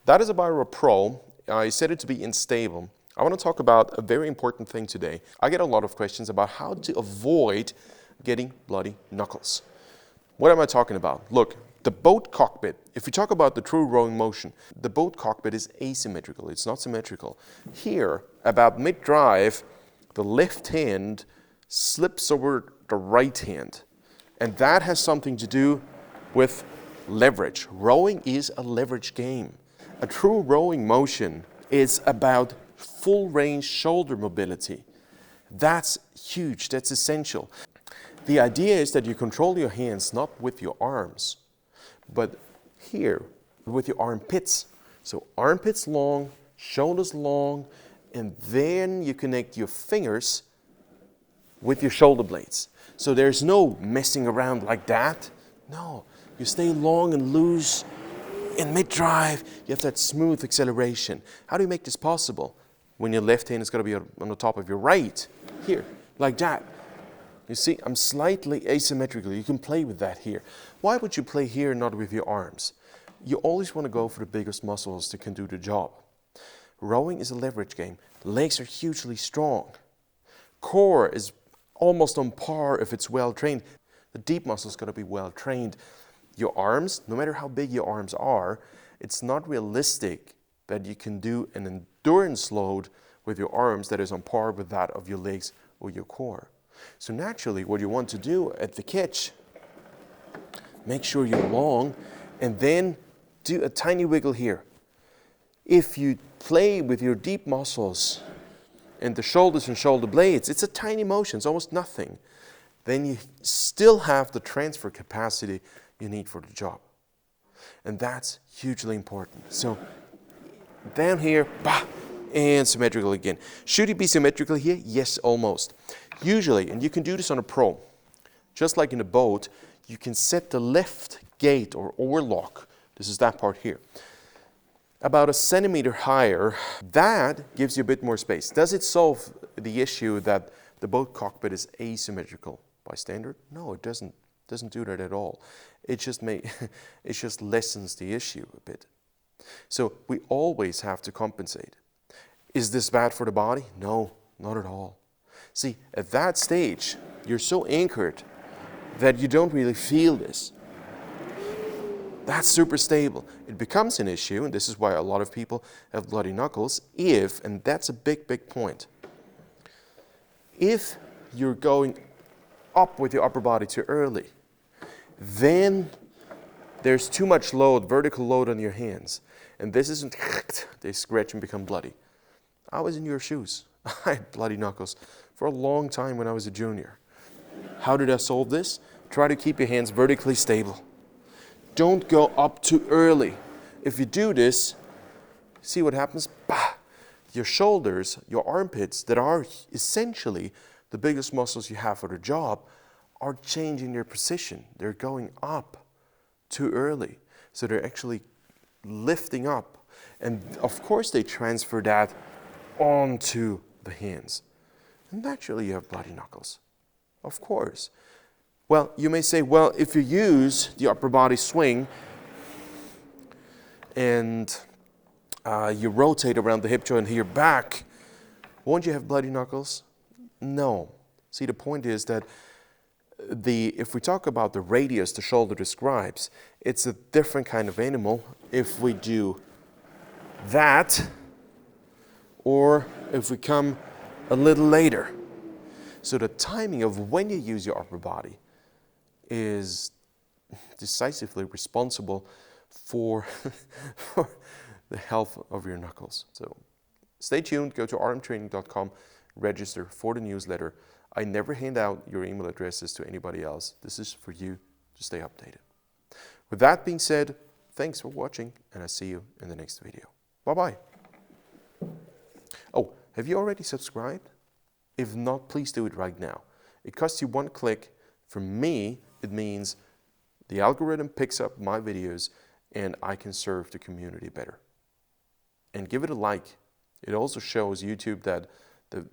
That is about a Pro. I said it to be unstable. I want to talk about a very important thing today. I get a lot of questions about how to avoid getting bloody knuckles. What am I talking about? Look, the boat cockpit, if we talk about the true rowing motion, the boat cockpit is asymmetrical, it's not symmetrical. Here, about mid-drive, the left hand slips over the right hand. And that has something to do with leverage. Rowing is a leverage game. A true rowing motion is about full range shoulder mobility. That's huge, that's essential. The idea is that you control your hands not with your arms, but here with your armpits. So armpits long, shoulders long, and then you connect your fingers with your shoulder blades. So there's no messing around like that. No, you stay long and loose. In mid-drive, you have that smooth acceleration. How do you make this possible? When your left hand is going to be on the top of your right, here, like that. You see, I'm slightly asymmetrical. You can play with that here. Why would you play here and not with your arms? You always want to go for the biggest muscles that can do the job. Rowing is a leverage game. Legs are hugely strong. Core is almost on par if it's well trained. The deep muscles got to be well trained. Your arms, no matter how big your arms are, it's not realistic that you can do an endurance load with your arms that is on par with that of your legs or your core. So naturally, what you want to do at the catch, make sure you're long, and then do a tiny wiggle here. If you play with your deep muscles and the shoulders and shoulder blades, it's a tiny motion, it's almost nothing. Then you still have the transfer capacity you need for the job. And that's hugely important. So down here, bah, and symmetrical again. Should it be symmetrical here? Yes, almost. Usually, and you can do this on a Pro, just like in a boat, you can set the left gate or oarlock, this is that part here, about 1 centimeter higher. That gives you a bit more space. Does it solve the issue that the boat cockpit is asymmetrical by standard? No, it doesn't do that at all. It just lessens the issue a bit. So we always have to compensate. Is this bad for the body? No, not at all. See, at that stage, you're so anchored that you don't really feel this. That's super stable. It becomes an issue, and this is why a lot of people have bloody knuckles, and that's a big, big point, if you're going up with your upper body too early, then there's too much load, vertical load on your hands. And this isn't, they scratch and become bloody. I was in your shoes. I had bloody knuckles for a long time when I was a junior. How did I solve this? Try to keep your hands vertically stable. Don't go up too early. If you do this, see what happens? Bah! Your shoulders, your armpits, that are essentially the biggest muscles you have for the job, are changing their position. They're going up too early. So they're actually lifting up. And of course they transfer that onto the hands. And naturally you have bloody knuckles. Of course. Well, you may say, well, if you use the upper body swing and you rotate around the hip joint here back, won't you have bloody knuckles? No. See, the point is that if we talk about the radius the shoulder describes, it's a different kind of animal if we do that or if we come a little later. So the timing of when you use your upper body is decisively responsible for the health of your knuckles. So stay tuned, go to aramtraining.com, register for the newsletter. I never hand out your email addresses to anybody else. This is for you to stay updated. With that being said, thanks for watching, and I'll see you in the next video. Bye-bye. Oh, have you already subscribed? If not, please do it right now. It costs you 1 click. For me, it means the algorithm picks up my videos and I can serve the community better. And give it a like. It also shows YouTube that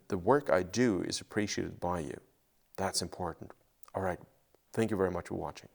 the work I do is appreciated by you. That's important. All right. Thank you very much for watching.